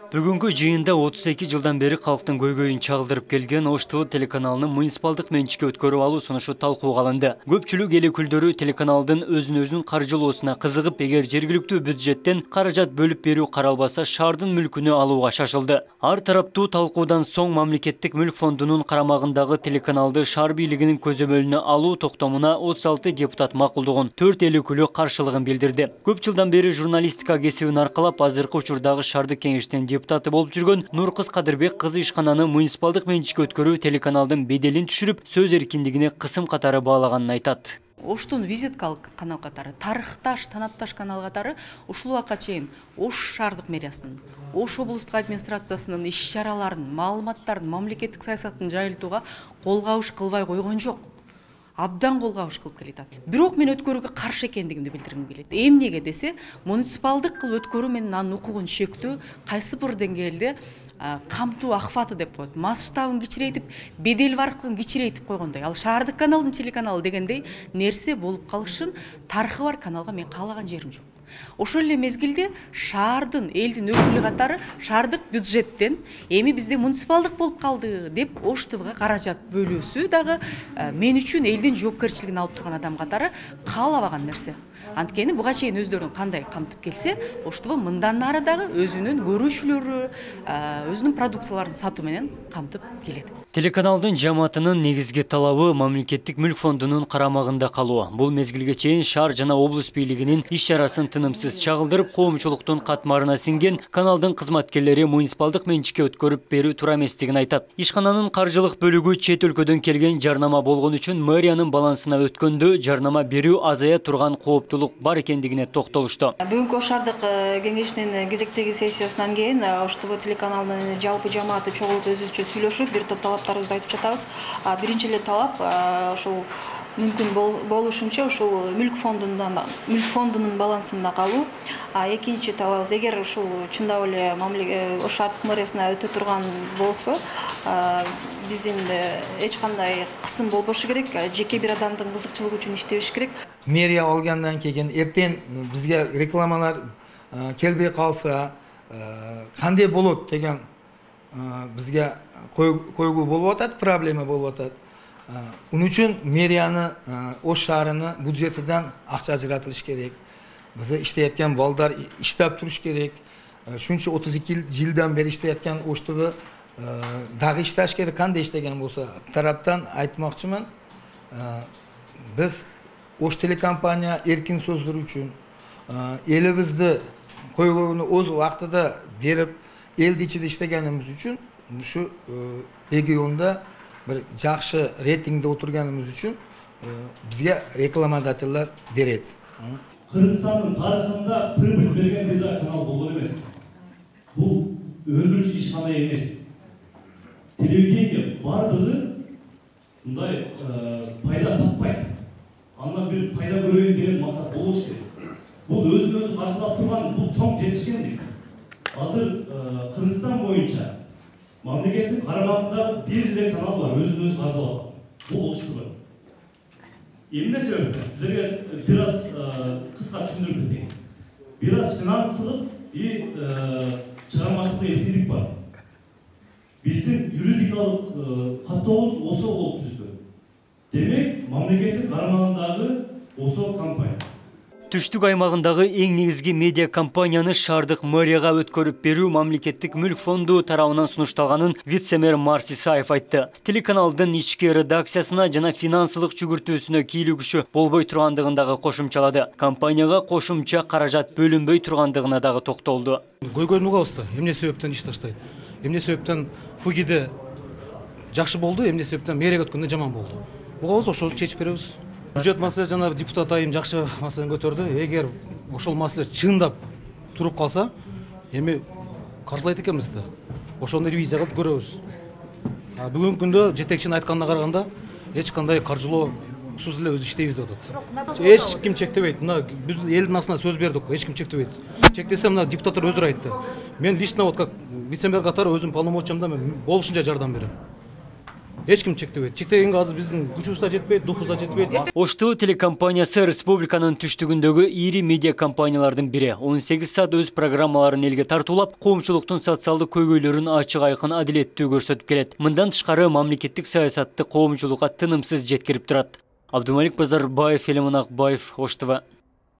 Бүгүнкү жыйында 32 жылдан бери калктын көйгөйүн чагылдырып келген Ош ТВ телеканалынын муниципалдык менчикке өткөрүп алуу сунушу талкууга алынды. Көпчүлүк эл өкүлдөрү телеканалдын өзүн каржылоосуна кызыгып, эгер жергиликтүү бюджеттен каражат бөлүп берүү каралбаса, шаардын мүлкүнө алууга шашылды. Ар тараптуу талкуудан соң мамлекеттик мүлк фондунун карамагындагы телеканалды шаар бийлигинин көзөмөлүнө алуу токтомуна 36 депутат макулдугун, 4 эл өкүлү каршылыгын билдирди. Көп жылдан бери журналистика кесибин аркалап, азыркы учурдагы шаардык кеңештин депутаты болуп жүргөн Нуркыз Кадырбек кызы ишкананы муниципалдык менчикке өткөрүү телеканалдын беделин түшүрүп, сөз эркиндигине кысым катары баалаганын айтат. Оштун визиткалык канал катары, тарыхташ, танапташ канал катары ушул убакка чейин Ош шаардык мэриясынын, Ош облустук администрациясынын иш-чараларын, маалыматтарын, мамлекеттик саясатын жайылтууга кол кабыш кылбай койгон жок. Абдан кол кабыш кылып келатат. Бирок мен өткөрүүгө каршы экендигимди билдиргим келет. Эмнеге десе, муниципалдык кылып өткөрүү менен анын укугун чектөө кайсы бир деңгээлде камтуу акфаты деп коет. Масштабын кичирейтип, бедел баркын кичирейтип койгондой. Ал шаардык каналдын телеканалы дегендей нерсе болуп калышын тарыхы бар каналга мен каалаган жерим жок. Ошол эле мезгилде шаардын, элдин өкүлү катары шаардык бюджеттен эми бизде муниципалдык болуп калды деп Ош ТВга каражат бөлүүсү дагы мен үчүн элдин жоопкерчилигин алып турган адам катары каалабаган нерсе. Анткени буга чейин өздөрүн кандай камтып келсе, Ош ТВ мындан ары дагы өзүнүн көрүүчүлөрү, өзүнүн продукцияларын сатуу менен камтып келет. Телеканалдын жамаатынын негизги талабы мамлекеттик мүлк фондунун карамагында калуу. Бул мезгилге чейин шаар жана облус бийлигинин иш-чарасын тынымсыз чагылдырып, коомчулуктун катмарына сиңген каналдын кызматкерлери муниципалдык менчикке өткөрүп берүү туура эместигин айтат. Ишкананын каржылык бөлүгү чет өлкөдөн келген жарнама болгон үчүн мэриянын балансына өткөндө жарнама берүү азая турган кооптулук бар экендигине токтолушту. Бүгүнкү Ош шаардык кеңешинин кезектеги сессиясынан кийин Ош ТВ телеканалынын жалпы жамааты чогулуп өзүбүзчө сүйлөшүп, бир топ талаптарыбызды айтып жатабыз. Биринчи эле талап ушул мүмкүн болушунча ушул мүлк фондунун балансында калуу. Экинчи талабыбыз, эгер ушул чындап эле Ош шаардык мэриясына өтө турган болсо, биздин эч кандай кысым болбошу керек, жеке бир адамдын кызыкчылыгы үчүн иштебиш керек. Мэрия алгандан кийин эртең бизге рекламалар келбей калса, кандай болот деген бизге койгуу болуп атат, проблема болуп атат. Унун үчүн мэрияны, Ош шаарынын бюджетидан акча ажыратылыш керек. Биз иштейаткан балдар иштеп туруш керек. Шунча 32 жылдан бери иштейаткан Ош ТВ дагы иштеш керек. Кандай иштеген болсо, тараптан айтмакчымын. Биз Ош телекомпания эркин сөздөрү үчүн элибизди койгонун өз убактыда берип, элди ичиде иштегенибиз үчүн ушу регионда bir жакшы рейтингде отурганыбыз үчүн бизге рекламодательлер берет. Кыргызстандын тарыхында прибыль берген бир канал болгон эмес. Бул өндүрүш ишкана эмес. Телевидение бардыгы мындай пайда таппайт. Андан бир пайда көрөйүн деген максат болуш керек. Бул өзүн-өзү каржылап турган бул чоң жетишкендик. Азыр Кыргызстан боюнча мамлекеттик карамагындагы бир эле канал бар, өзүн-өзү каржылап. Бул Ош ТВ. Эмне себептен? Силерге бир аз кыска түшүндүрүп кетейин. Бир аз финансылык и чыгармачылык эркиндик бар. Биздин юридикалык каттообуз осо болуп түздү. Демек, мамлекеттик карамагындагы осо компания. Түштүк аймагындагы эң негизги медиа компанияны шаардык мэрияга өткөрүп берүү мамлекеттик мүлк фонду тарабынан сунушталганын вице-мэр Марс Исаев айтты. Телеканалдын ички редакциясына жана финансылык жүгүртүүсүнө кийлүү күчү болбой тургандыгын дагы кошумчалады. Компанияга кошумча каражат бөлүнбөй тургандыгына дагы токтолду. Көйгөйүн угабызбы? Эмне себептен иш таштайт? Эмне себептен Фугиде жакшы болду, эмне себептен мэрияга өткөндө жаман болду? Буга ошону чечип беребиз. Бюджет маселе жана депутат айым жакшы маселени көтөрдү. Эгер ошол маселе чындап туруп калса, эми каржылайт экенбиз да. Ошону ревизия кылып көрөбүз. Бүгүнкү күндө жетекчинин айтканына караганда, эч кандай каржылоосуз эле өз иштейбиз деп атат. Эч ким чектебейт. Мына биз элдин астына сөз бердик, эч ким чектебейт. Чектесе мына депутаттар өздөрү айтты. Мен лично вот как вице-мэр катары өзүм полномочиямда болушунча жардам берем. эч ким чектебейт. Чектегенге азыр биздин күчүбүз да жетпейт, духубуз да жетпейт. Ош ТВ телекомпаниясы республиканын түштүгүндөгү ири медиа компаниялардын бири. 18 саат өз программаларын элге тартуулап, коомчулуктун социалдык көйгөйлөрүн ачык айкын адилеттүү көрсөтүп келет. Мындан тышкары мамлекеттик саясатты коомчулукка тынымсыз жеткирип турат. Абдумалик Базарбаев, Элемон Акбаев, Ош ТВ.